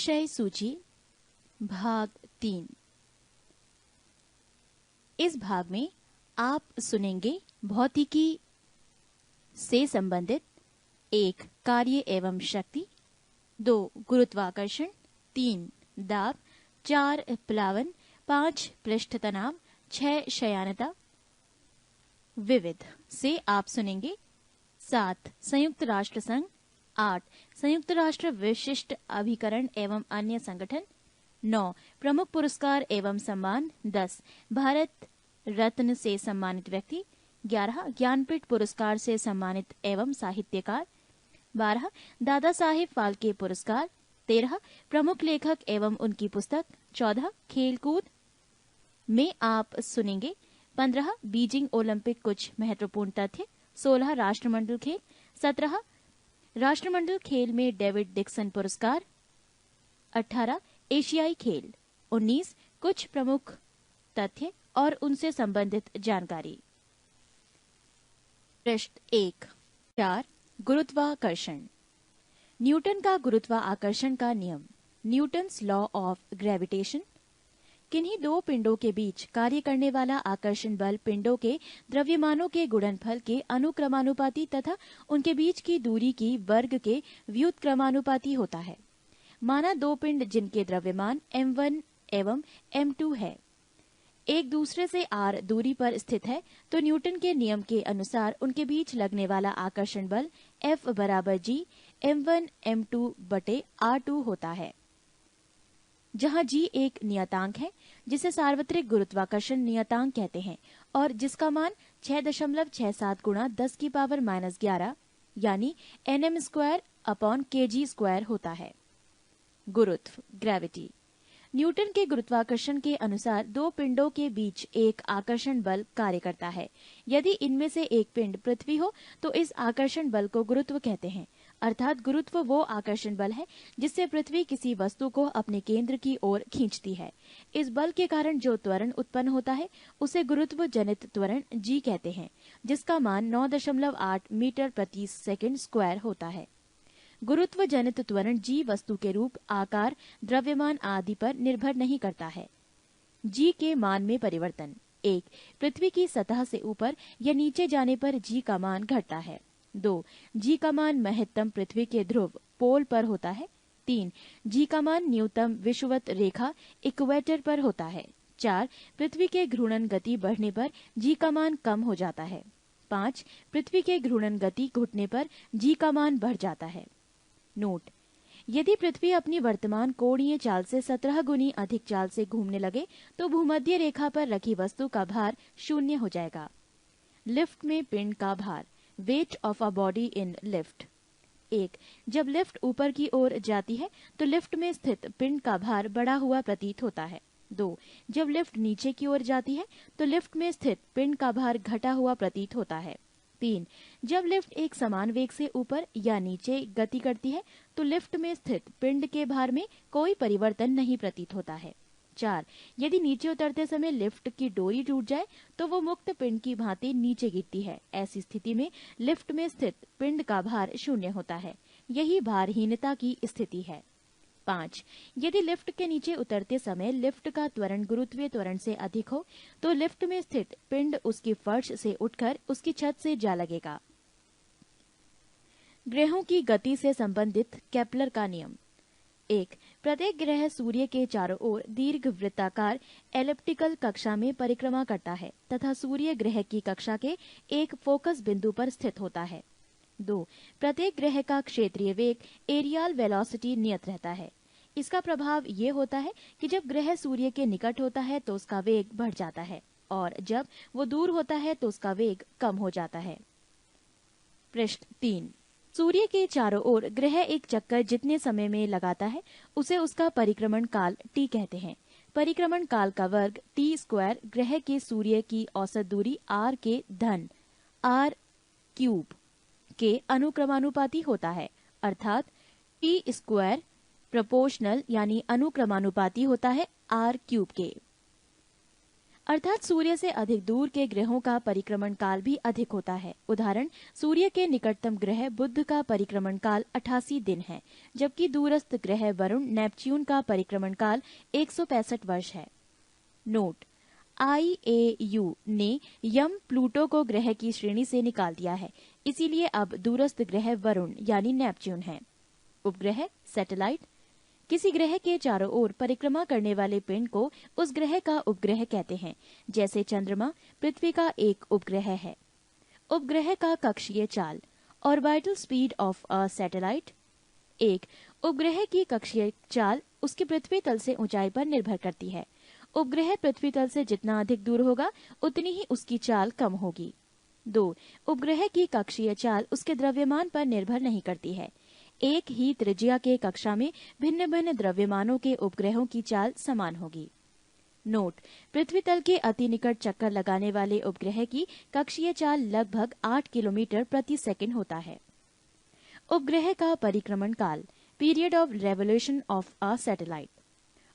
विषय सूची भाग 3। इस भाग में आप सुनेंगे भौतिकी से संबंधित 1 कार्य एवं शक्ति, 2 गुरुत्वाकर्षण, 3 दाब, 4 प्लावन, 5 पृष्ठ तनाव, 6 शयानता। विविध से आप सुनेंगे 7 संयुक्त राष्ट्र संघ, 8 संयुक्त राष्ट्र विशिष्ट अभिकरण एवं अन्य संगठन, 9 प्रमुख पुरस्कार एवं सम्मान, 10 भारत रत्न से सम्मानित व्यक्ति, 11 ज्ञानपीठ पुरस्कार से सम्मानित एवं साहित्यकार, 12 दादा साहेब फाल्के पुरस्कार, 13 प्रमुख लेखक एवं उनकी पुस्तक, 14 खेलकूद में आप सुनेंगे 15 बीजिंग ओलंपिक कुछ महत्वपूर्ण तथ्य, 16 राष्ट्रमंडल खेल, 17 राष्ट्रमंडल खेल में डेविड डिक्सन पुरस्कार, 18 एशियाई खेल, 19 कुछ प्रमुख तथ्य और उनसे संबंधित जानकारी। प्रश्न 1 4 गुरुत्वाकर्षण। न्यूटन का गुरुत्वाकर्षण का नियम, न्यूटन्स लॉ ऑफ ग्रेविटेशन। किन्हीं दो पिंडों के बीच कार्य करने वाला आकर्षण बल पिंडों के द्रव्यमानों के गुणनफल के अनुक्रमानुपाती तथा उनके बीच की दूरी की वर्ग के व्युत्क्रमानुपाती होता है। माना दो पिंड जिनके द्रव्यमान m1 एवं m2 है, एक दूसरे से r दूरी पर स्थित है, तो न्यूटन के नियम के अनुसार उनके बीच लगने वाला आकर्षण बल F बराबर G m1 m2 बटे r2 होता है, जहाँ G एक नियतांक है जिसे सार्वत्रिक गुरुत्वाकर्षण नियतांक कहते हैं और जिसका मान 6.67 गुणा 10 की पावर -11 यानी nm square upon kg square होता है। गुरुत्व ग्रेविटी। न्यूटन के गुरुत्वाकर्षण के अनुसार दो पिंडों के बीच एक आकर्षण बल कार्य करता है। यदि इनमें से एक पिंड पृथ्वी हो तो इस आकर्षण बल को गुरुत्व कहते हैं, अर्थात गुरुत्व वो आकर्षण बल है जिससे पृथ्वी किसी वस्तु को अपने केंद्र की ओर खींचती है। इस बल के कारण जो त्वरण उत्पन्न होता है उसे गुरुत्व जनित त्वरण g कहते हैं, जिसका मान 9.8 मीटर प्रति सेकंड स्क्वायर होता है। गुरुत्व जनित त्वरण g वस्तु के रूप, आकार, द्रव्यमान आदि पर निर्भर नहीं करता है। g के मान में परिवर्तन। 1 पृथ्वी की सतह से ऊपर या नीचे जाने पर g का मान घटता है। 2 g का मान महत्तम पृथ्वी के ध्रुव पोल पर होता है। 3 g का मान न्यूनतम विषुवत रेखा इक्वेटर पर होता है। 4 पृथ्वी के घूर्णन गति बढ़ने पर g का मान कम हो जाता है। 5 पृथ्वी के घूर्णन गति घटने पर g का मान बढ़ जाता है। नोट: यदि पृथ्वी अपनी वर्तमान कोणीय चाल से 17 गुनी अधिक चाल से घूमने लगे तो भूमध्य रेखा पर रखी वस्तु का भार 0 हो जाएगा। लिफ्ट में पिंड का भार, weight of a body in lift. 1 जब लिफ्ट ऊपर की ओर जाती है तो लिफ्ट में स्थित पिंड का भार बढ़ा हुआ प्रतीत होता है। 2 जब लिफ्ट नीचे की ओर जाती है तो लिफ्ट में स्थित पिंड का भार घटा हुआ प्रतीत होता है। 3 जब लिफ्ट एक समान वेग से ऊपर या नीचे गति करती है तो लिफ्ट में स्थित पिंड के भार में कोई परिवर्तन नहीं प्रतीत होता है। 4 यदि नीचे उतरते समय लिफ्ट की डोरी टूट जाए तो वो मुक्त पिंड की भांति नीचे गिरती है। ऐसी स्थिति में लिफ्ट में स्थित पिंड का भार 0 होता है। यही भारहीनता की स्थिति है। 5 यदि लिफ्ट के नीचे उतरते समय लिफ्ट का त्वरण गुरुत्वीय त्वरण से अधिक हो तो लिफ्ट में स्थित पिंड उसकी फर्श से उठकर उसकी छत से जा लगेगा। ग्रहों की गति से संबंधित केपलर का नियम। 1 प्रत्येक ग्रह सूर्य के चारों ओर दीर्घ वृत्ताकार एलिप्टिकल कक्षा में परिक्रमा करता है तथा सूर्य ग्रह की कक्षा के एक फोकस बिंदु पर स्थित होता है। 2 प्रत्येक ग्रह का क्षेत्रीय वेग एरियल वेलोसिटी नियत रहता है। इसका प्रभाव ये होता है कि जब ग्रह सूर्य के निकट होता है तो उसका वेग बढ़ जाता है और जब वो दूर होता है तो उसका वेग कम हो जाता है। प्रश्न 3 सूर्य के चारों ओर ग्रह एक चक्कर जितने समय में लगाता है उसे उसका परिक्रमण काल t कहते हैं। परिक्रमण काल का वर्ग t स्क्वायर ग्रह के सूर्य की औसत दूरी r के धन r क्यूब के अनुक्रमानुपाती होता है, अर्थात t स्क्वायर प्रोपोर्शनल यानी अनुक्रमानुपाती होता है r क्यूब के। अर्थात सूर्य से अधिक दूर के ग्रहों का परिक्रमण काल भी अधिक होता है। उदाहरण, सूर्य के निकटतम ग्रह बुध का परिक्रमण काल 88 दिन है, जबकि दूरस्थ ग्रह वरुण नेपच्यून का परिक्रमण काल 165 वर्ष है। नोट, IAU ने यम प्लूटो को ग्रह की श्रेणी से निकाल दिया है, इसीलिए अब दूरस्थ ग्रह वरुण यानी नेपच्यून है। उपग्रह, सैटेलाइट, किसी ग्रह के चारों ओर परिक्रमा करने वाले पिंड को उस ग्रह का उपग्रह कहते हैं। जैसे चंद्रमा पृथ्वी का एक उपग्रह है। उपग्रह का कक्षीय चाल, orbital speed of a satellite. एक उपग्रह की कक्षीय चाल उसकी पृथ्वी तल से ऊंचाई पर निर्भर करती है। उपग्रह पृथ्वी तल से जितना अधिक दूर होगा उतनी ही उसकी चाल कम होगी। 2. उपग्रह की कक्षीय चाल उसके द्रव्यमान पर निर्भर नहीं करती है। एक ही त्रिज्या के कक्षा में भिन्न भिन्न द्रव्यमानों के उपग्रहों की चाल समान होगी। नोट, पृथ्वी तल के अति निकट चक्कर लगाने वाले उपग्रह की कक्षीय चाल लगभग 8 किलोमीटर प्रति सेकंड होता है। उपग्रह का परिक्रमण काल, period of revolution of a satellite.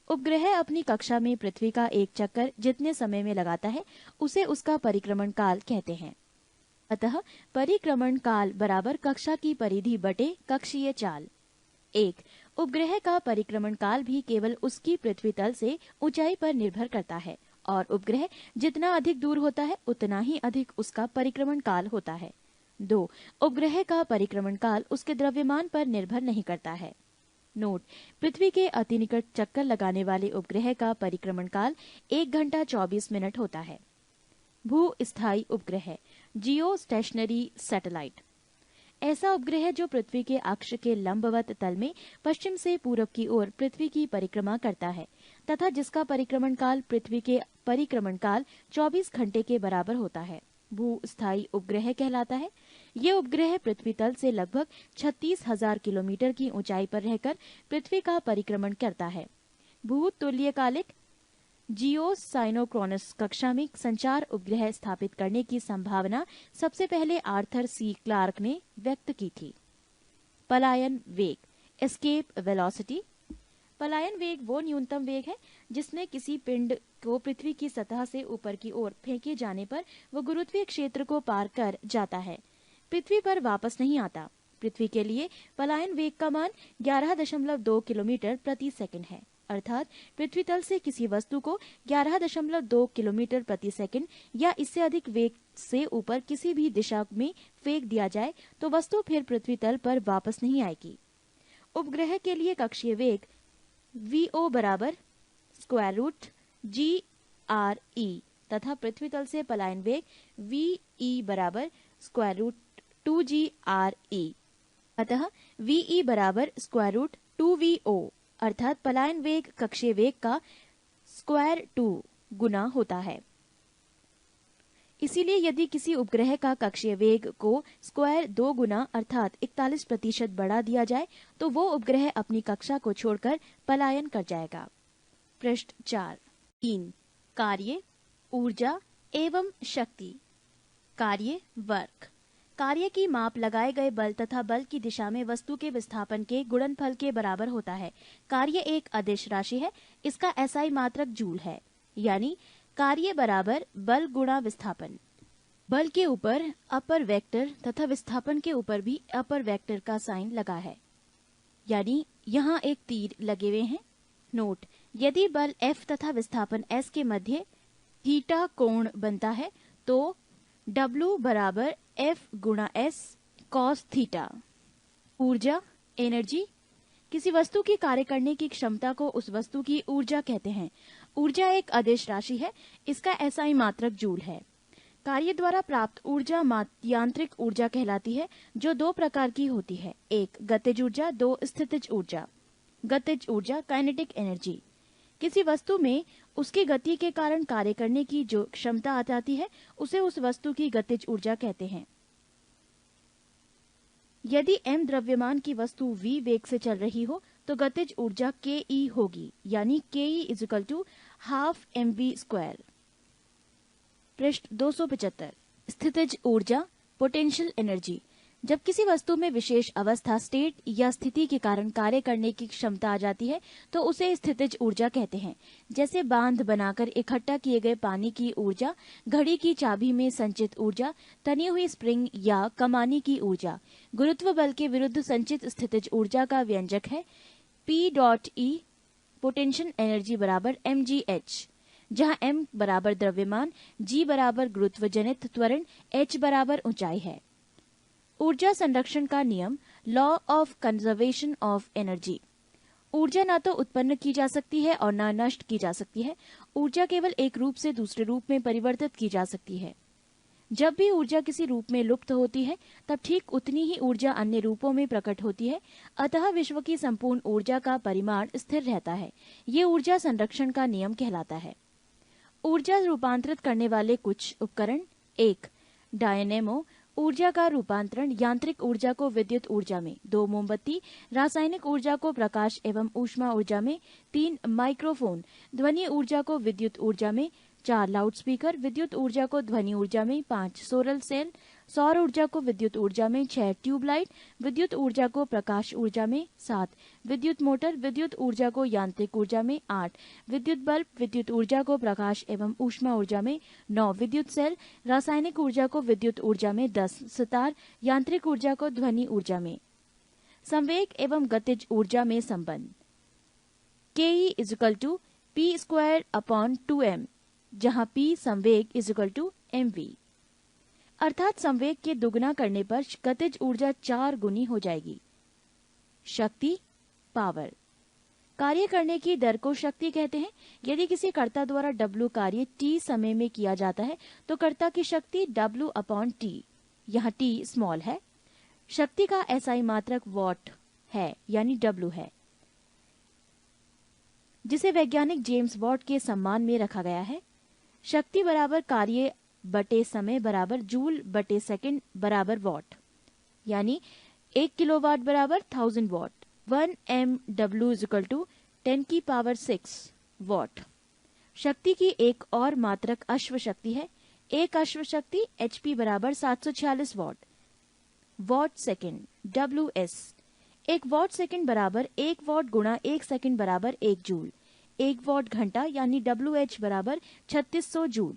उपग्रह अपनी कक्षा में पृथ्वी का एक चक्कर जितने समय में लगाता है उसे उसका परिक्रमण काल कहते हैं। अतः परिक्रमण काल बराबर कक्षा की परिधि बटे कक्षीय चाल। एक उपग्रह का परिक्रमण काल भी केवल उसकी पृथ्वी तल से ऊंचाई पर निर्भर करता है और उपग्रह जितना अधिक दूर होता है उतना ही अधिक उसका परिक्रमण काल होता है। 2. उपग्रह का परिक्रमण काल उसके द्रव्यमान पर निर्भर नहीं करता है। नोट, पृथ्वी के अति निकट चक्कर लगाने वाले उपग्रह का परिक्रमण काल 1 घंटा 24 मिनट होता है। भू-स्थायी उपग्रह, जियो स्टेशनरी सैटेलाइट, ऐसा उपग्रह जो पृथ्वी के अक्ष के लंबवत तल में पश्चिम से पूरब की ओर पृथ्वी की परिक्रमा करता है तथा जिसका परिक्रमण काल पृथ्वी के परिक्रमण काल 24 घंटे के बराबर होता है, भू-स्थायी उपग्रह कहलाता है। ये उपग्रह पृथ्वी तल से लगभग 36,000 किलोमीटर की ऊंचाई पर रहकर पृथ्वी का परिक्रमण करता है। भू-तुल्यकालिक जियोसाइनोक्रोनस कक्षा में संचार उपग्रह स्थापित करने की संभावना सबसे पहले आर्थर सी क्लार्क ने व्यक्त की थी। पलायन वेग, एस्केप वेलोसिटी। पलायन वेग वो न्यूनतम वेग है जिसमें किसी पिंड को पृथ्वी की सतह से ऊपर की ओर फेंके जाने पर वो गुरुत्वीय क्षेत्र को पार कर जाता है, पृथ्वी पर वापस नहीं आता। पृथ्वी के लिए पलायन वेग का मान 11.2 किलोमीटर प्रति सेकंड है। अर्थात पृथ्वी तल से किसी वस्तु को 11.2 किलोमीटर प्रति सेकंड या इससे अधिक वेग से ऊपर किसी भी दिशा में फेंक दिया जाए तो वस्तु फिर पृथ्वी तल पर वापस नहीं आएगी। उपग्रह के लिए कक्षीय वेग VO बराबर √GRE तथा पृथ्वी तल से पलायन वेग VE बराबर √2GRE। अतः VE बराबर √2VO अर्थात पलायन वेग कक्षीय वेग का √2 गुना होता है। इसीलिए यदि किसी उपग्रह का कक्षीय वेग को √2 गुना अर्थात 41% बढ़ा दिया जाए तो वो उपग्रह अपनी कक्षा को छोड़कर पलायन कर जाएगा। पृष्ठ 4। 3. कार्य, ऊर्जा एवं शक्ति। कार्य, वर्क। कार्य की माप लगाए गए बल तथा बल की दिशा में वस्तु के विस्थापन के गुणनफल के बराबर होता है। कार्य एक अदिश राशि है, इसका SI मात्रक जूल है, यानी कार्य बराबर बल गुणा विस्थापन। बल के ऊपर अपर वेक्टर तथा विस्थापन के ऊपर भी अपर वेक्टर का साइन लगा है, यानी यहाँ एक तीर लगे हुए हैं। नोट, यदि बल F तथा विस्थापन S के मध्य थीटा कोण बनता है तो W बराबर F गुणा S cos थीटा। ऊर्जा, एनर्जी, किसी वस्तु की कार्य करने की क्षमता को उस वस्तु की ऊर्जा कहते हैं। ऊर्जा एक अदिश राशि है, इसका SI मात्रक जूल है। कार्य द्वारा प्राप्त ऊर्जा यांत्रिक ऊर्जा कहलाती है, जो 2 प्रकार की होती है, एक गतिज ऊर्जा, 2 स्थितिज ऊर्जा। गतिज ऊर्जा, काइनेटिक एनर्जी, किसी वस्तु में उसकी गति के कारण कार्य करने की जो क्षमता आ जाती है उसे उस वस्तु की गतिज ऊर्जा कहते हैं। यदि m द्रव्यमान की वस्तु v वेग से चल रही हो तो गतिज ऊर्जा ke होगी, यानी ke = ½ mv²। पृष्ठ 275। स्थितिज ऊर्जा, पोटेंशियल एनर्जी, जब किसी वस्तु में विशेष अवस्था स्टेट या स्थिति के कारण कार्य करने की क्षमता आ जाती है तो उसे स्थितिज ऊर्जा कहते हैं। जैसे बांध बनाकर इकट्ठा किए गए पानी की ऊर्जा, घड़ी की चाबी में संचित ऊर्जा, तनी हुई स्प्रिंग या कमानी की ऊर्जा। गुरुत्व बल के विरुद्ध संचित स्थितिज ऊर्जा का व्यंजक है P.E पोटेंशियल एनर्जी बराबर mgh, जहां m बराबर द्रव्यमान, g बराबर गुरुत्व जनित त्वरण, h बराबर ऊंचाई है। ऊर्जा संरक्षण का नियम, law of conservation of energy. ऊर्जा ना तो उत्पन्न की जा सकती है और ना नष्ट की जा सकती है। ऊर्जा केवल एक रूप से दूसरे रूप में परिवर्तित की जा सकती है। जब भी ऊर्जा किसी रूप में लुप्त होती है तब ठीक उतनी ही ऊर्जा अन्य रूपों में प्रकट होती है। अतः विश्व की संपूर्ण ऊर्जा का परिमाण स्थिर रहता है। ये ऊर्जा संरक्षण का नियम कहलाता है। ऊर्जा रूपांतरित करने वाले कुछ उपकरण। 1. डायनेमो, ऊर्जा का रूपांतरण यांत्रिक ऊर्जा को विद्युत ऊर्जा में। 2. मोमबत्ती, रासायनिक ऊर्जा को प्रकाश एवं ऊष्मा ऊर्जा में। 3. माइक्रोफोन, ध्वनि ऊर्जा को विद्युत ऊर्जा में। 4. लाउडस्पीकर, विद्युत ऊर्जा को ध्वनि ऊर्जा में। 5. सोलर सेल, सौर ऊर्जा को विद्युत ऊर्जा में। 6. ट्यूबलाइट, विद्युत ऊर्जा को प्रकाश ऊर्जा में। 7. विद्युत मोटर, विद्युत ऊर्जा को यांत्रिक ऊर्जा में। 8. विद्युत बल्ब, विद्युत ऊर्जा को प्रकाश एवं ऊष्मा ऊर्जा में। 9. विद्युत सेल, रासायनिक ऊर्जा को विद्युत ऊर्जा में। 10. सितार, यांत्रिक ऊर्जा को ध्वनि ऊर्जा में। संवेग एवं गतिज ऊर्जा में संबंध। Ke = P²/2m, जहां P संवेग = mv, अर्थात संवेग के दुगना करने पर गतिज ऊर्जा 4 गुनी हो जाएगी। शक्ति, पावर। कार्य करने की दर को शक्ति कहते हैं। यदि किसी कर्ता द्वारा W कार्य t समय में किया जाता है तो कर्ता की शक्ति W/T, यहाँ T स्मॉल है। शक्ति का SI मात्रक वॉट है, यानी W है, जिसे वैज्ञानिक जेम्स वॉट के सम्मान में रखा गया है। शक्ति बराबर कार्य बटे समय बराबर जूल बटे सेकंड बराबर वॉट, यानी 1 किलोवाट बराबर 1000 वॉट। 1 MW = 10⁶ what. शक्ति की एक और मात्रक अश्व शक्ति है। एक अश्व शक्ति HP बराबर 746 what. What second, WS। 1 what second बराबर 1 वॉट गुणा 1 सेकंड बराबर 1 जूल। 1 वॉट घंटा यानी WH बराबर 3600 जूल।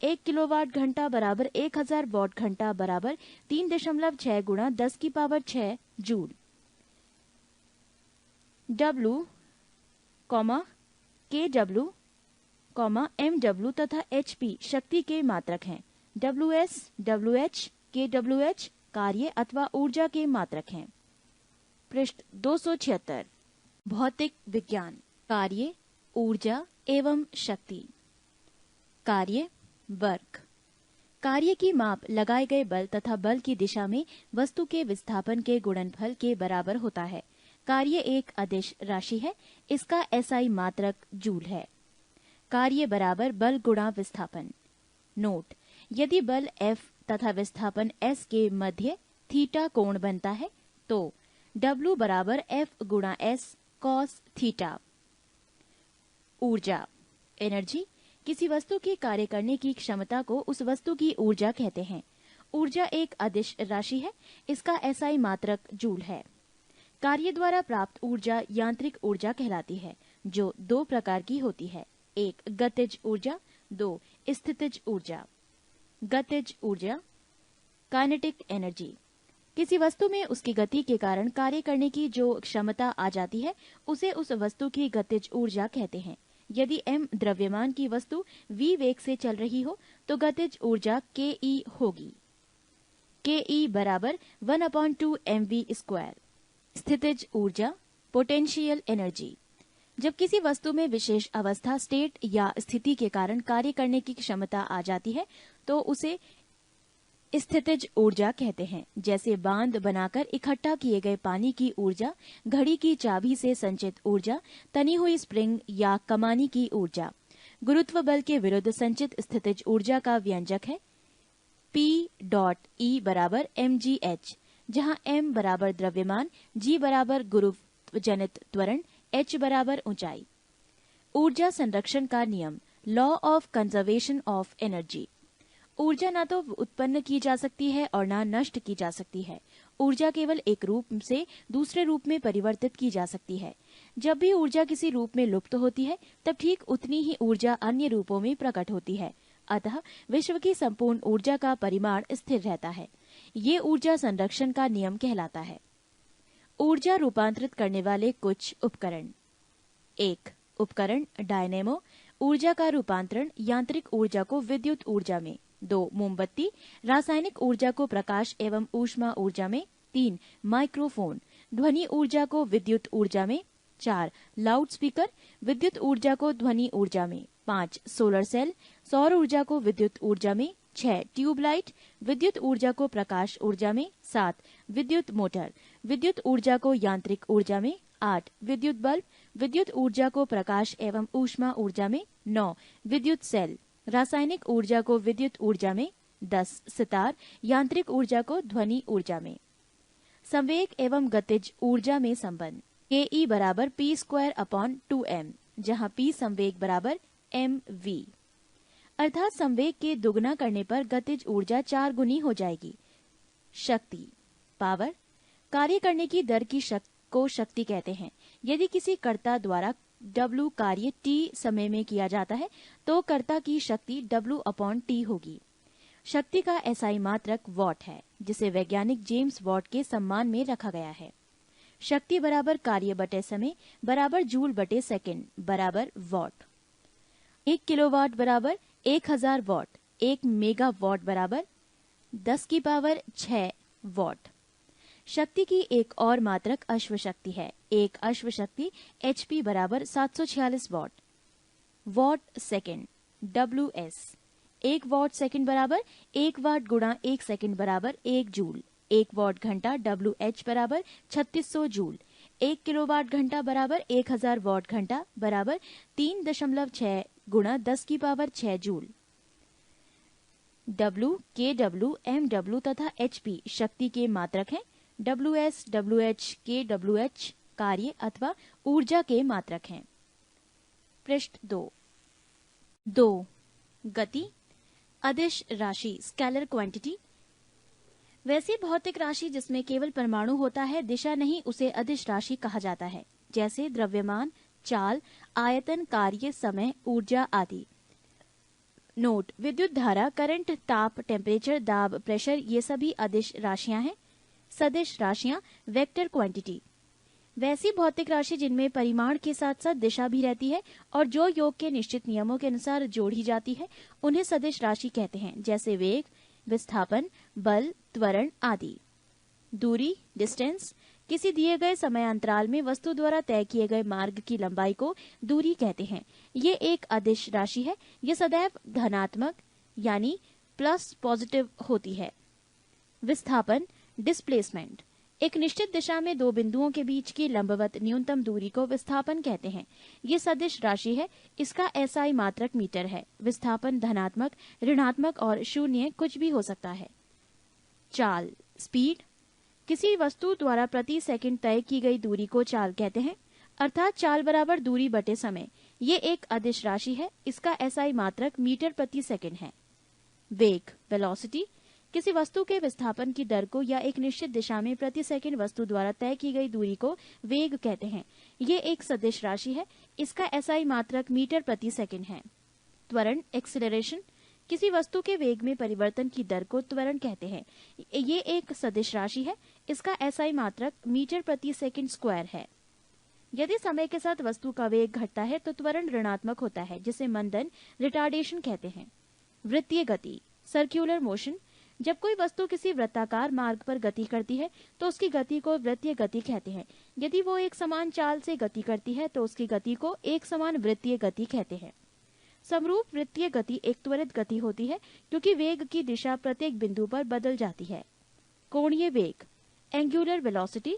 1 किलोवाट घंटा बराबर 1000 वॉट घंटा बराबर 3.6 गुणा 10⁶ जूल। W, KW, MW तथा HP शक्ति के मात्रक हैं। WS, WH, KWH कार्य अथवा ऊर्जा के मात्रक हैं। पृष्ठ 276। भौतिक विज्ञान, कार्य, ऊर्जा एवं शक्ति। कार्य, वर्क। कार्य की माप लगाए गए बल तथा बल की दिशा में वस्तु के विस्थापन के गुणनफल के बराबर होता है। कार्य एक अदिश राशि है। इसका SI मात्रक जूल है। कार्य बराबर बल गुणा विस्थापन। नोट, यदि बल F तथा विस्थापन S के मध्य थीटा कोण बनता है तो W बराबर F गुणा S cos थीटा। ऊर्जा, एनर्जी, किसी वस्तु के कार्य करने की क्षमता को उस वस्तु की ऊर्जा कहते हैं। ऊर्जा एक अदिश राशि है। इसका SI मात्रक जूल है। कार्य द्वारा प्राप्त ऊर्जा यांत्रिक ऊर्जा कहलाती है, जो 2 प्रकार की होती है। 1 गतिज ऊर्जा, 2 स्थितिज ऊर्जा। गतिज ऊर्जा, काइनेटिक एनर्जी, किसी वस्तु में उसकी गति के कारण कार्य करने की जो क्षमता आ जाती है उसे उस वस्तु की गतिज ऊर्जा कहते हैं। यदि m द्रव्यमान की वस्तु v वेग से चल रही हो तो गतिज ऊर्जा Ke होगी। Ke बराबर 1/2 mv²। स्थितिज ऊर्जा, पोटेंशियल एनर्जी, जब किसी वस्तु में विशेष अवस्था स्टेट या स्थिति के कारण कार्य करने की क्षमता आ जाती है तो उसे स्थितिज ऊर्जा कहते हैं। जैसे बांध बनाकर इकट्ठा किए गए पानी की ऊर्जा, घड़ी की चाबी से संचित ऊर्जा, तनी हुई स्प्रिंग या कमानी की ऊर्जा। गुरुत्व बल के विरुद्ध संचित स्थितिज ऊर्जा का व्यंजक है P.E बराबर mgh, जहां m बराबर द्रव्यमान, g बराबर गुरुत्व जनित त्वरण, h बराबर ऊंचाई। ऊर्जा संरक्षण का नियम, law of conservation of energy. ऊर्जा ना तो उत्पन्न की जा सकती है और ना नष्ट की जा सकती है। ऊर्जा केवल एक रूप से दूसरे रूप में परिवर्तित की जा सकती है। जब भी ऊर्जा किसी रूप में लुप्त होती है तब ठीक उतनी ही ऊर्जा अन्य रूपों में प्रकट होती है। अतः विश्व की संपूर्ण ऊर्जा का परिमाण स्थिर रहता है। ये ऊर्जा संरक्षण का नियम कहलाता है। ऊर्जा रूपांतरित करने वाले कुछ उपकरण। 1. उपकरण डायनेमो, ऊर्जा का रूपांतरण यांत्रिक ऊर्जा को विद्युत ऊर्जा में। 2. मोमबत्ती, रासायनिक ऊर्जा को प्रकाश एवं ऊष्मा ऊर्जा में। 3. माइक्रोफोन, ध्वनि ऊर्जा को विद्युत ऊर्जा में। 4. लाउड स्पीकर, विद्युत ऊर्जा को ध्वनि ऊर्जा में। 5. सोलर सेल, सौर ऊर्जा को विद्युत ऊर्जा में। 6. ट्यूबलाइट, विद्युत ऊर्जा को प्रकाश ऊर्जा में। 7. विद्युत मोटर, विद्युत ऊर्जा को यांत्रिक ऊर्जा में। 8. विद्युत बल्ब, विद्युत ऊर्जा को प्रकाश एवं ऊष्मा ऊर्जा में। 9. विद्युत सेल, रासायनिक ऊर्जा को विद्युत ऊर्जा में। 10. सितार, यांत्रिक ऊर्जा को ध्वनि ऊर्जा में। संवेग एवं गतिज ऊर्जा में संबंध। ke बराबर p स्क्वायर अपॉन 2m, जहाँ p संवेग बराबर mv, अर्थात संवेग के दुगना करने पर गतिज ऊर्जा 4 गुनी हो जाएगी। शक्ति पावर, कार्य करने की दर की को शक्ति कहते हैं। यदि किसी कर्ता द्वारा W कार्य t समय में किया जाता है तो कर्ता की शक्ति W अपॉन t होगी। शक्ति का एसआई मात्रक वॉट है, जिसे वैज्ञानिक जेम्स वॉट के सम्मान में रखा गया है। शक्ति बराबर कार्य बटे समय बराबर जूल बटे सेकंड बराबर वॉट। 1 किलोवाट बराबर 1000 वॉट। 1 मेगावाट बराबर 10 की पावर 6 वॉट। शक्ति की एक और मात्रक अश्व शक्ति है। एक अश्व शक्ति HP बराबर 746 what. What second WS, 1 what second बराबर 1 वाट गुणा 1 सेकंड बराबर 1 जूल। 1 वॉट घंटा WH बराबर 3600 जूल। 1 किलोवाट घंटा बराबर 1000 वॉट घंटा बराबर 3.6 गुणा 10 की power 6 joule. W, KW, MW तथा HP शक्ति के मात्रक हैं। WS, WH, KWH कार्य अथवा ऊर्जा के मात्रक हैं। पृष्ठ 2 गति अदिश राशि स्केलर क्वांटिटी। वैसी भौतिक राशि जिसमें केवल परमाणु होता है दिशा नहीं, उसे अदिश राशि कहा जाता है, जैसे द्रव्यमान, चाल, आयतन, कार्य, समय, ऊर्जा आदि। नोट, विद्युत धारा, करंट, ताप, टेम्परेचर, दाब, प्रेशर ये सभी अदिश राशियां हैं। सदिश राशियां वेक्टर क्वांटिटी, वैसी भौतिक राशि जिनमें परिमाण के साथ साथ दिशा भी रहती है और जो योग के निश्चित नियमों के अनुसार जोड़ी जाती है, उन्हें सदिश राशि कहते हैं, जैसे वेग, विस्थापन, बल, त्वरण आदि। दूरी डिस्टेंस, किसी दिए गए समयांतराल में वस्तु द्वारा तय किए गए मार्ग की लंबाई को दूरी कहते हैं। ये एक अदिश राशि है। ये सदैव धनात्मक यानी प्लस पॉजिटिव होती है। विस्थापन डिस्प्लेसमेंट, एक निश्चित दिशा में दो बिंदुओं के बीच की लंबवत न्यूनतम दूरी को विस्थापन कहते हैं। ये सदिश राशि है। इसका एसआई मात्रक मीटर है। विस्थापन धनात्मक, ऋणात्मक और शून्य कुछ भी हो सकता है। चाल स्पीड, किसी वस्तु द्वारा प्रति सेकंड तय की गई दूरी को चाल कहते हैं, अर्थात चाल बराबर दूरी बटे समय। ये एक अदिश राशि है। इसका एसआई मात्रक मीटर प्रति सेकंड है। वेग वेलोसिटी, किसी वस्तु के विस्थापन की दर को या एक निश्चित दिशा में प्रति सेकंड वस्तु द्वारा तय की गई दूरी को वेग कहते हैं। ये एक सदिश राशि है। इसका एसआई मात्रक मीटर प्रति सेकंड है। त्वरण एक्सीलरेशन, किसी वस्तु के वेग में परिवर्तन की दर को त्वरण कहते हैं। ये एक सदिश राशि है। इसका एसआई मात्रक मीटर प्रति सेकंड स्क्वायर है। यदि समय के साथ वस्तु का वेग घटता है तो त्वरण ऋणात्मक होता है, जिसे मंदन रिटार्डेशन कहते हैं। वृत्तीय गति सर्क्यूलर मोशन, जब कोई वस्तु किसी वृत्ताकार मार्ग पर गति करती है तो उसकी गति को वृत्तीय गति कहते हैं। यदि वो एक समान चाल से गति करती है तो उसकी गति को एक समान वृत्तीय गति कहते हैं। समरूप वृत्तीय गति एक त्वरित गति होती है, क्योंकि वेग की दिशा प्रत्येक बिंदु पर बदल जाती है। कोणीय वेग एंगुलर वेलोसिटी,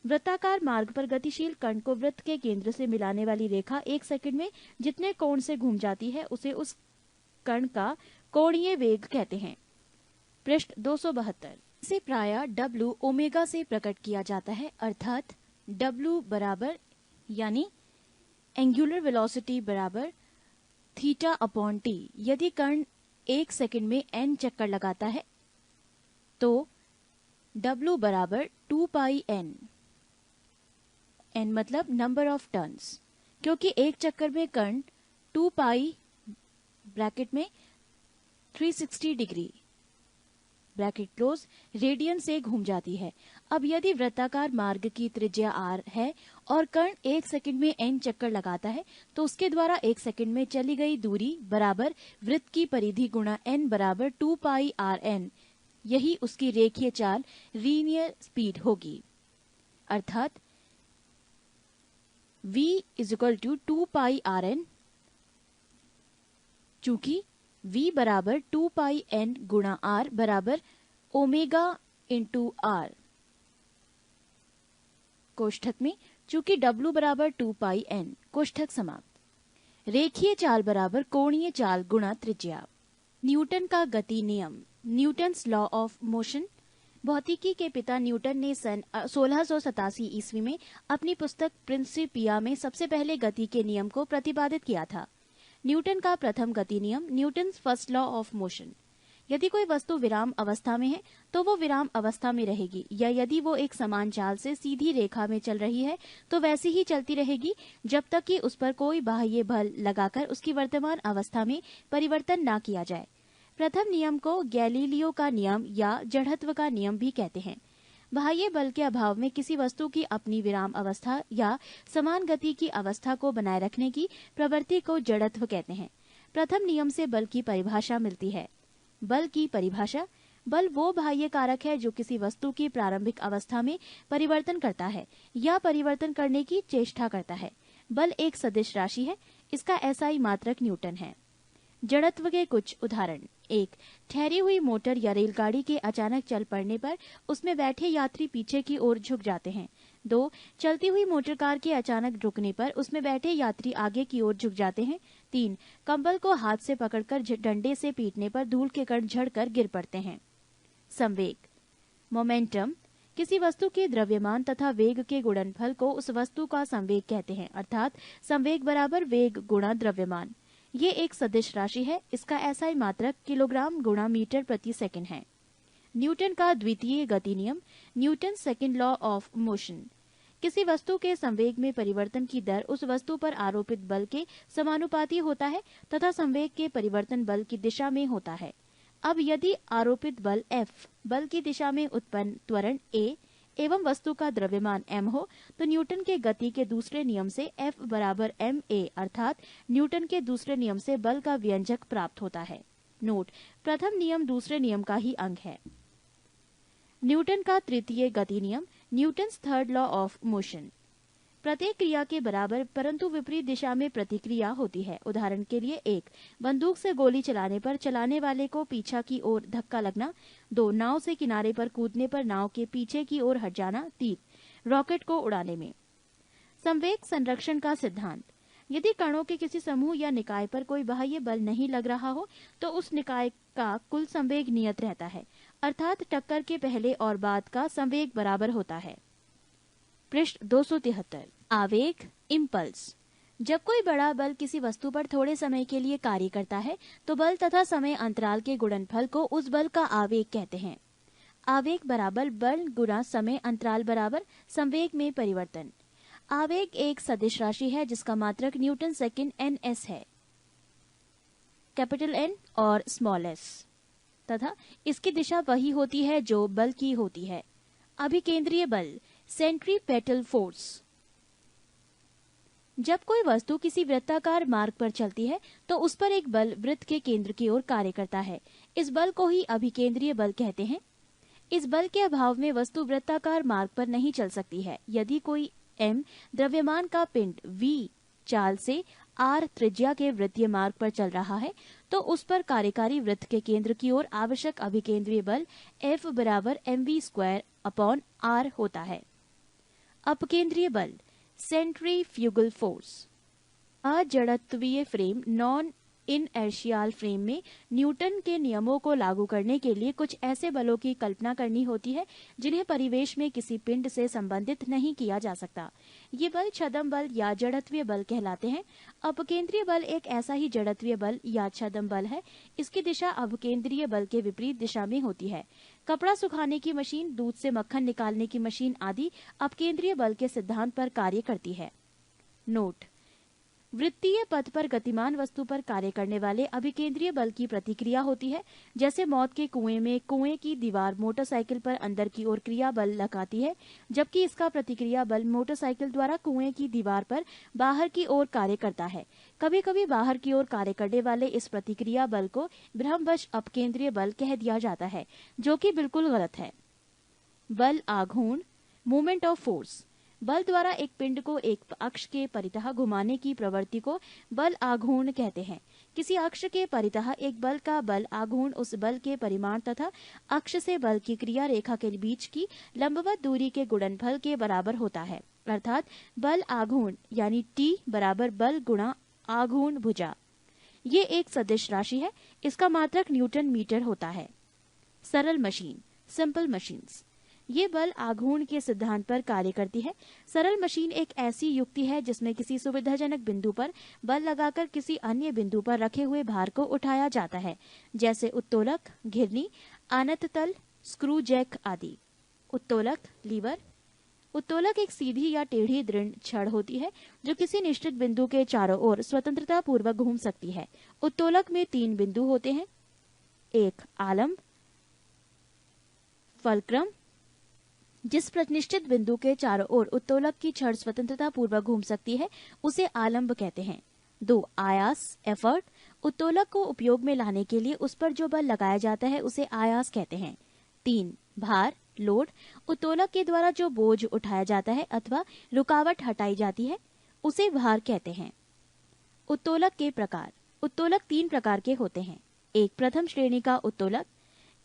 वृत्ताकार मार्ग पर गतिशील कण को वृत्त के केंद्र से मिलाने वाली रेखा 1 सेकंड में जितने कोण से घूम जाती है उसे उस कण का कोणीय वेग कहते हैं। पृष्ठ 272 से प्रायः W ओमेगा से प्रकट किया जाता है, अर्थात W बराबर यानी एंगुलर वेलोसिटी बराबर थीटा अपॉन टी। यदि कण 1 सेकंड में n चक्कर लगाता है तो W बराबर 2 पाई n, n मतलब नंबर ऑफ टर्न्स, क्योंकि एक चक्कर में कर्ण 2 पाई ब्रैकेट में 360 डिग्री ब्रैकेट क्लोज रेडियन से घूम जाती है। अब यदि वृत्ताकार मार्ग की त्रिज्या r है और कर्ण 1 सेकंड में n चक्कर लगाता है तो उसके द्वारा 1 सेकंड में चली गई दूरी बराबर वृत्त की परिधि गुणा n बराबर 2 पाई r n, यही उसकी रेखीय चाल लीनियर स्पीड होगी। अर्थात v = 2 पाई r n, चूंकि v बराबर 2 पाई n गुणा r बराबर ओमेगा इंटू r, कोष्ठक में चूंकि w बराबर 2 पाई n, कोष्ठक समाप्त। रेखीय चाल बराबर कोणीय चाल गुणा त्रिज्या। न्यूटन का गति नियम, न्यूटन्स लॉ ऑफ मोशन। भौतिकी के पिता न्यूटन ने सन 1687 ईस्वी में अपनी पुस्तक प्रिंसिपिया में सबसे पहले गति के नियम को प्रतिपादित किया था। न्यूटन का प्रथम गति नियम, Newton's first law of motion. यदि कोई वस्तु विराम अवस्था में है तो वो विराम अवस्था में रहेगी, या यदि वो एक समान चाल से सीधी रेखा में चल रही है तो वैसी ही चलती रहेगी जब तक कि उस पर कोई बाह्य बल लगाकर उसकी वर्तमान अवस्था में परिवर्तन ना किया जाए। प्रथम नियम को गैलीलियो का नियम या जड़त्व का नियम भी कहते हैं। बाह्य बल के अभाव में किसी वस्तु की अपनी विराम अवस्था या समान गति की अवस्था को बनाए रखने की प्रवृत्ति को जड़त्व कहते हैं। प्रथम नियम से बल की परिभाषा मिलती है। बल की परिभाषा, बल वो बाह्य कारक है जो किसी वस्तु की प्रारंभिक अवस्था में परिवर्तन करता है या परिवर्तन करने की चेष्टा करता है। बल एक सदिश राशि है, इसका एसआई मात्रक न्यूटन है। जड़त्व के कुछ उदाहरण: 1. ठहरी हुई मोटर या रेलगाड़ी के अचानक चल पड़ने पर उसमें बैठे यात्री पीछे की ओर झुक जाते हैं। 2. चलती हुई मोटर कार के अचानक रुकने पर उसमें बैठे यात्री आगे की ओर झुक जाते हैं। 3. कंबल को हाथ से पकड़कर डंडे से पीटने पर धूल के कण झड़कर गिर पड़ते हैं। संवेग, मोमेंटम, किसी वस्तु के द्रव्यमान तथा वेग के गुणनफल को उस वस्तु का संवेग कहते हैं, अर्थात संवेग बराबर वेग गुणा द्रव्यमान। ये एक सदिश राशि है, इसका एसआई मात्रक किलोग्राम गुणा मीटर प्रति सेकंड है। न्यूटन का द्वितीय गति नियम, Newton second law of motion. किसी वस्तु के संवेग में परिवर्तन की दर उस वस्तु पर आरोपित बल के समानुपाती होता है तथा संवेग के परिवर्तन बल की दिशा में होता है। अब यदि आरोपित बल F, बल की दिशा में उत्पन्न त्वरण A एवं वस्तु का द्रव्यमान m हो तो न्यूटन के गति के दूसरे नियम से F बराबर ma, अर्थात न्यूटन के दूसरे नियम से बल का व्यंजक प्राप्त होता है। नोट: प्रथम नियम दूसरे नियम का ही अंग है। न्यूटन का तृतीय गति नियम, Newton's third law of motion. प्रत्येक क्रिया के बराबर परंतु विपरीत दिशा में प्रतिक्रिया होती है। उदाहरण के लिए: 1. बंदूक से गोली चलाने पर चलाने वाले को पीछा की ओर धक्का लगना। 2. नाव से किनारे पर कूदने पर नाव के पीछे की ओर हट जाना। 3. रॉकेट को उड़ाने में। संवेग संरक्षण का सिद्धांत: यदि कणों के किसी समूह या निकाय पर कोई बाह्य बल नहीं लग रहा हो तो उस निकाय का कुल संवेग नियत रहता है, अर्थात टक्कर के पहले और बाद का संवेग बराबर होता है। पृष्ठ 273। आवेग, इम्पल्स। जब कोई बड़ा बल किसी वस्तु पर थोड़े समय के लिए कार्य करता है तो बल तथा समय अंतराल के गुणनफल को उस बल का आवेग कहते हैं। आवेग बराबर बल गुणा समय अंतराल बराबर संवेग में परिवर्तन। आवेग एक सदिश राशि है जिसका मात्रक न्यूटन सेकंड ns है, कैपिटल N और स्मॉल s, तथा इसकी दिशा वही होती है जो बल की होती है। अभिकेंद्रीय बल, सेंट्रीपेटल फोर्स। जब कोई वस्तु किसी वृत्ताकार मार्ग पर चलती है तो उस पर एक बल वृत्त के केंद्र की ओर कार्य करता है। इस बल को ही अभिकेंद्रीय बल कहते हैं। इस बल के अभाव में वस्तु वृत्ताकार मार्ग पर नहीं चल सकती है। यदि कोई m द्रव्यमान का पिंड v चाल से r त्रिज्या के वृत्तीय मार्ग पर चल रहा है तो उस पर कार्यकारी वृत्त के केंद्र की ओर आवश्यक अभिकेंद्रीय बल F बराबर mv²/r होता है। अपकेंद्रीय बल, सेंट्रीफ्यूगल फोर्स। अजड़त्वीय फ्रेम, नॉन इनर्शियल फ्रेम में न्यूटन के नियमों को लागू करने के लिए कुछ ऐसे बलों की कल्पना करनी होती है जिन्हें परिवेश में किसी पिंड से संबंधित नहीं किया जा सकता। ये बल छद्म बल या जड़त्वीय बल कहलाते हैं। अपकेंद्रीय बल एक ऐसा ही जड़त्वीय बल या छद्म बल है। इसकी दिशा अपकेंद्रीय बल के विपरीत दिशा में होती है। कपड़ा सुखाने की मशीन, दूध से मक्खन निकालने की मशीन आदि अपकेंद्रीय बल के सिद्धांत पर कार्य करती है। नोट: वृत्तीय पथ पर गतिमान वस्तु पर कार्य करने वाले अभिकेंद्रीय बल की प्रतिक्रिया होती है। जैसे मौत के कुएं में कुएं की दीवार मोटरसाइकिल पर अंदर की ओर क्रिया बल लगाती है, जबकि इसका प्रतिक्रिया बल मोटरसाइकिल द्वारा कुएं की दीवार पर बाहर की ओर कार्य करता है। कभी कभी बाहर की ओर कार्य करने वाले इस प्रतिक्रिया बल को भ्रमवश अपकेंद्रीय बल कह दिया जाता है, जो कि बिल्कुल गलत है। बल आघूर्ण, मूवमेंट ऑफ फोर्स। बल द्वारा एक पिंड को एक अक्ष के परितः घुमाने की प्रवृत्ति को बल आघूर्ण कहते हैं। किसी अक्ष के परितः एक बल का बल आघूर्ण उस बल के परिमाण तथा अक्ष से बल की क्रिया रेखा के बीच की लंबवत दूरी के गुणनफल के बराबर होता है। अर्थात बल आघूर्ण यानी T बराबर बल गुणा आघूर्ण भुजा। ये एक सदिश राशि है। इसका मात्रक न्यूटन मीटर होता है। सरल मशीन, सिंपल मशीन्स। ये बल आघूर्ण के सिद्धांत पर कार्य करती है। सरल मशीन एक ऐसी युक्ति है जिसमें किसी सुविधाजनक बिंदु पर बल लगाकर किसी अन्य बिंदु पर रखे हुए भार को उठाया जाता है, जैसे उत्तोलक, घिरनी, आनत तल, स्क्रू जैक आदि। उत्तोलक, लीवर। उत्तोलक एक सीधी या टेढ़ी दृढ़ छड़ होती है जो किसी निश्चित बिंदु के चारों ओर स्वतंत्रता पूर्वक घूम सकती है। उत्तोलक में 3 बिंदु होते हैं। एक आलंब, फलक्रम, जिस निश्चित बिंदु के चारों ओर उत्तोलक की छड़ स्वतंत्रता पूर्वक घूम सकती है उसे आलंब कहते हैं। 2 आयास, एफर्ट। उत्तोलक को उपयोग में लाने के लिए उस पर जो बल लगाया जाता है उसे आयास कहते हैं। 3 भार, लोड। उत्तोलक के द्वारा जो बोझ उठाया जाता है अथवा रुकावट हटाई जाती है उसे भार कहते हैं। उत्तोलक के प्रकार। उत्तोलक 3 प्रकार के होते हैं। एक प्रथम श्रेणी का उत्तोलक।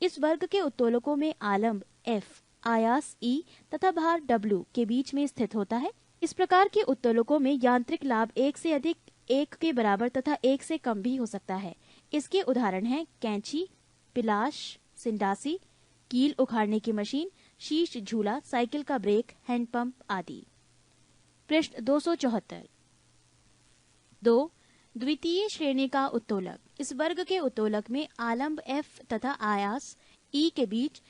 इस वर्ग के उत्तोलकों में आलंब F, आयास E तथा भार W के बीच में स्थित होता है। इस प्रकार के उत्तोलकों में यांत्रिक लाभ 1 से अधिक, 1 के बराबर तथा 1 से कम भी हो सकता है। इसके उदाहरण हैं कैंची, पिलाश, सिंडासी, कील उखाड़ने की मशीन, शीश झूला, साइकिल का ब्रेक, हैंडपंप आदि। पृष्ठ 274। 2 द्वितीय श्रेणी का उत्तोलक। इस वर्ग के उत्तोलक में आलंब F तथा आयास E के बीच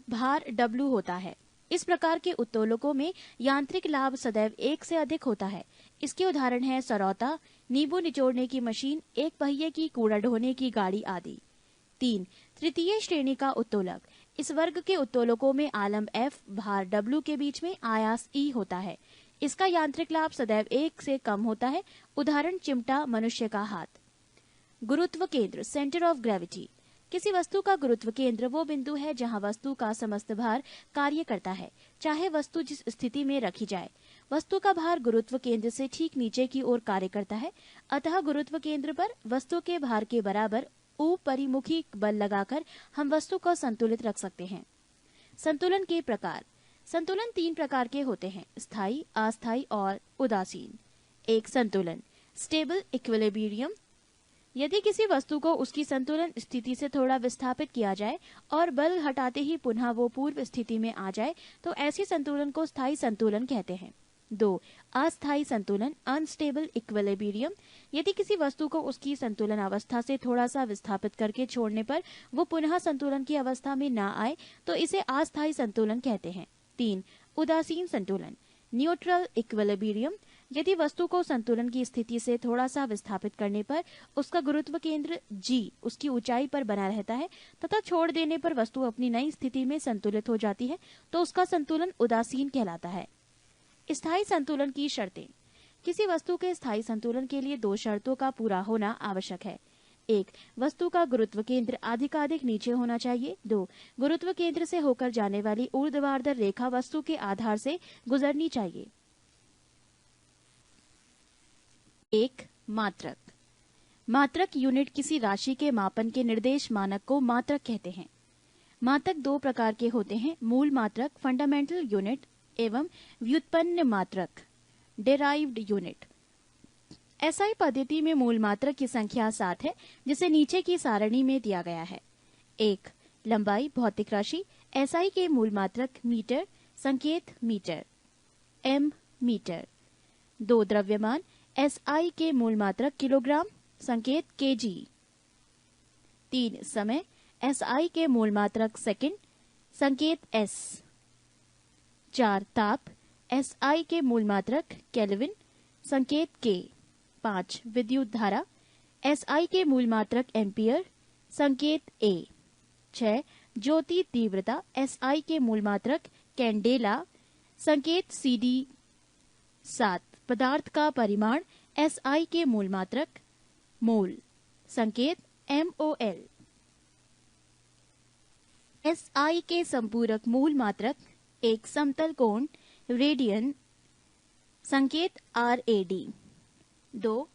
भार W होता है। इस प्रकार के उत्तोलकों में यांत्रिक लाभ सदैव 1 से अधिक होता है। इसके उदाहरण हैं सरौता, नींबू निचोड़ने की मशीन, एक पहिए की कूड़ा ढोने की गाड़ी आदि। 3 तृतीय श्रेणी का उत्तोलक। इस वर्ग के उत्तोलकों में आलंब F, भार W के बीच में आयास E होता है। इसका यांत्रिक लाभ सदैव 1 से कम होता है। उदाहरण चिमटा, मनुष्य का हाथ। गुरुत्व केंद्र, सेंटर ऑफ ग्रेविटी। किसी वस्तु का गुरुत्व केंद्र वो बिंदु है जहां वस्तु का समस्त भार कार्य करता है, चाहे वस्तु जिस स्थिति में रखी जाए। वस्तु का भार गुरुत्व केंद्र से ठीक नीचे की ओर कार्य करता है। अतः गुरुत्व केंद्र पर वस्तु के भार के बराबर उपरिमुखी बल लगाकर हम वस्तु को संतुलित रख सकते हैं। संतुलन के प्रकार। संतुलन 3 प्रकार के होते हैं, स्थायी, अस्थायी और उदासीन। एक संतुलन, स्टेबल इक्विलिब्रियम। यदि किसी वस्तु को उसकी संतुलन स्थिति से थोड़ा विस्थापित किया जाए और बल हटाते ही पुनः वो पूर्व स्थिति में आ जाए तो ऐसे संतुलन को स्थायी संतुलन कहते हैं। 2 अस्थायी संतुलन, अनस्टेबल इक्विलिब्रियम। यदि किसी वस्तु को उसकी संतुलन अवस्था से थोड़ा सा विस्थापित करके छोड़ने पर वो पुनः संतुलन की अवस्था में न आए तो इसे अस्थायी संतुलन कहते हैं। 3 उदासीन संतुलन, न्यूट्रल इक्विलिब्रियम। यदि वस्तु को संतुलन की स्थिति से थोड़ा सा विस्थापित करने पर उसका गुरुत्व केंद्र G उसकी ऊंचाई पर बना रहता है तथा छोड़ देने पर वस्तु अपनी नई स्थिति में संतुलित हो जाती है तो उसका संतुलन उदासीन कहलाता है। स्थायी संतुलन की शर्तें। किसी वस्तु के स्थायी संतुलन के लिए 2 शर्तों का पूरा होना आवश्यक है। 1 वस्तु का गुरुत्व केंद्र अधिकाधिक नीचे होना चाहिए। 2 गुरुत्व केंद्र से होकर जाने वाली ऊर्ध्वाधर रेखा वस्तु के आधार से गुजरनी चाहिए। 1 मात्रक। मात्रक यूनिट किसी राशि के मापन के निर्देश मानक को मात्रक कहते हैं। मात्रक 2 प्रकार के होते हैं, मूल मात्रक फंडामेंटल यूनिट एवं व्युत्पन्न मात्रक डेराइव्ड यूनिट। एसआई पद्धति में मूल मात्रक की संख्या 7 है, जिसे नीचे की सारणी में दिया गया है। 1. लंबाई भौतिक राशि एसआई के मूल मात्रक मीटर, संकेत मीटर, एम मीटर। 2. द्रव्यमान एसआई के मूल मात्रक किलोग्राम, संकेत केजी। 3. समय एसआई के मूल मात्रक सेकंड, संकेत एस। 4. ताप एसआई के मूल मात्रक केल्विन, संकेत के। 5. विद्युत धारा एसआई के मूल मात्रक एम्पियर, संकेत ए। 6. ज्योति तीव्रता एसआई के मूल मात्रक कैंडेला, संकेत सीडी। 7. पदार्थ का परिमाण एसआई के मूल मात्रक मोल, संकेत MOL। एसआई के संपूरक मूल मात्रक एक समतल कोण रेडियन, संकेत RAD। 2.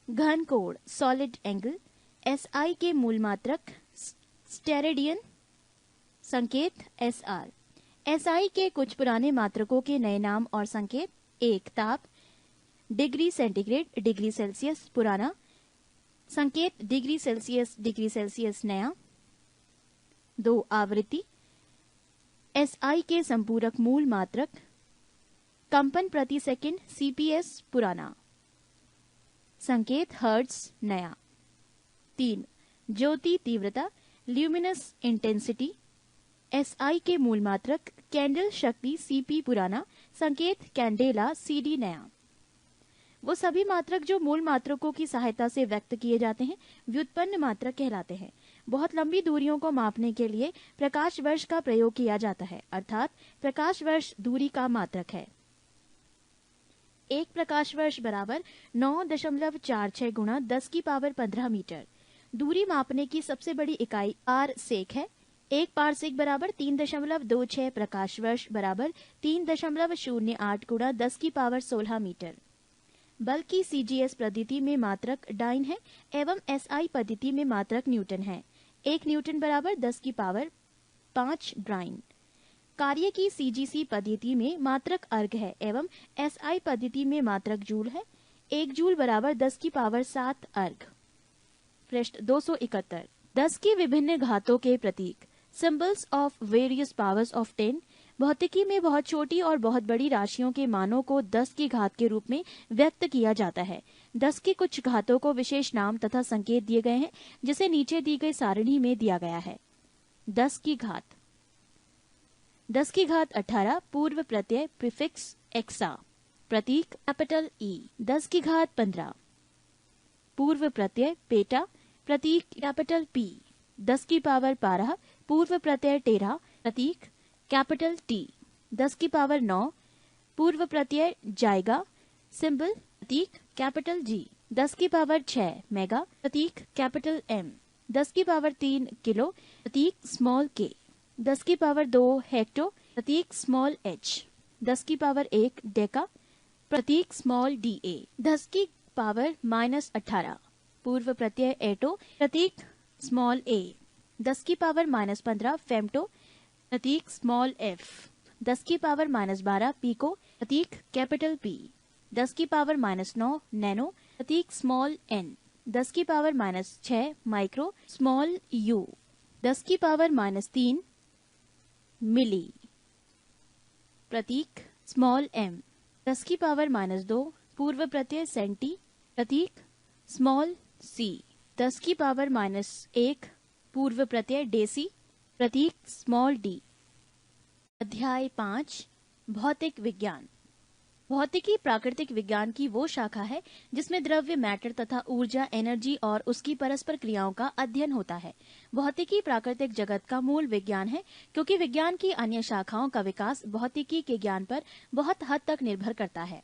घन कोण सॉलिड एंगल एसआई के मूल मात्रक स्टेरेडियन, संकेत SR। एसआई के कुछ पुराने मात्रकों के नए नाम और संकेत। 1. ताप डिग्री सेंटीग्रेड डिग्री सेल्सियस पुराना, संकेत डिग्री सेल्सियस नया। 2. आवृत्ति एसआई के संपूरक मूल मात्रक कंपन प्रति सेकंड CPS पुराना, संकेत हर्ट्ज नया। 3. ज्योति तीव्रता ल्यूमिनस इंटेंसिटी एसआई के मूल मात्रक कैंडल शक्ति CP पुराना, संकेत कैंडेला CD नया। वो सभी मात्रक जो मूल मात्रकों की सहायता से व्यक्त किए जाते हैं व्युत्पन्न मात्रक कहलाते हैं। बहुत लंबी दूरियों को मापने के लिए प्रकाश वर्ष का प्रयोग किया जाता है, अर्थात प्रकाश वर्ष दूरी का मात्रक है। एक प्रकाश वर्ष बराबर 9.46 गुणा 10 की पावर 15 मीटर। दूरी मापने की सबसे बड़ी इकाई पारसेक है। एक पारसेक बराबर 3.26 प्रकाश वर्ष बराबर 3.08 गुणा 10 की पावर 16 मीटर। बल की CGS पद्धति में मात्रक डाइन है एवं SI पद्धति में मात्रक न्यूटन है। 1 न्यूटन बराबर 10 की पावर 5 डाइन। कार्य की CGC पद्धति में मात्रक अर्ग है एवं SI पद्धति में मात्रक जूल है। 1 जूल बराबर 10 की पावर 7 अर्ग। पृष्ठ 271। 10 की विभिन्न घातों के प्रतीक symbols of various powers of 10। भौतिकी में बहुत छोटी और बहुत बड़ी राशियों के मानों को 10 की घात के रूप में व्यक्त किया जाता है। 10 की कुछ घातों को विशेष नाम तथा संकेत दिए गए हैं, जिसे नीचे दी गई सारणी में दिया गया है। 10 की घात 10 की घात 18 पूर्व प्रत्यय प्रीफिक्स एक्सा, प्रतीक कैपिटल E। 10 की घात 15 पूर्व प्रत्यय पेटा, प्रतीक कैपिटल P। 10 की पावर 12 पूर्व प्रत्यय टेरा, प्रतीक कैपिटल T। 10 की पावर 9 पूर्व प्रत्यय जाएगा, सिंबल प्रतीक कैपिटल G। 10 की पावर 6 मेगा, प्रतीक कैपिटल M। 10 की पावर 3 किलो, प्रतीक स्मॉल k। 10 की पावर 2 हेक्टो, प्रतीक स्मॉल h। 10 की पावर 1 डेका, प्रतीक स्मॉल da। 10 की पावर -18 पूर्व प्रत्यय एटो, प्रतीक स्मॉल a। 10 की पावर -15 फेम्टो, प्रतीक स्मॉल f। 10 की पावर -12 पीको, प्रतीक कैपिटल P। 10 की पावर -9 नैनो, प्रतीक small n। 10 की पावर -6 माइक्रो, स्मॉल u। 10 की पावर -3 मिली, प्रतीक small m। 10 की पावर -2 पूर्व प्रत्यय सेंटी, प्रतीक स्मॉल c। 10 की पावर -1 पूर्व प्रत्यय डेसी, प्रतीक स्मॉल d। अध्याय 5 भौतिक विज्ञान। भौतिकी प्राकृतिक विज्ञान की वो शाखा है जिसमें द्रव्य मैटर तथा ऊर्जा एनर्जी और उसकी परस्पर क्रियाओं का अध्ययन होता है। भौतिकी प्राकृतिक जगत का मूल विज्ञान है, क्योंकि विज्ञान की अन्य शाखाओं का विकास भौतिकी के ज्ञान पर बहुत हद तक निर्भर करता है।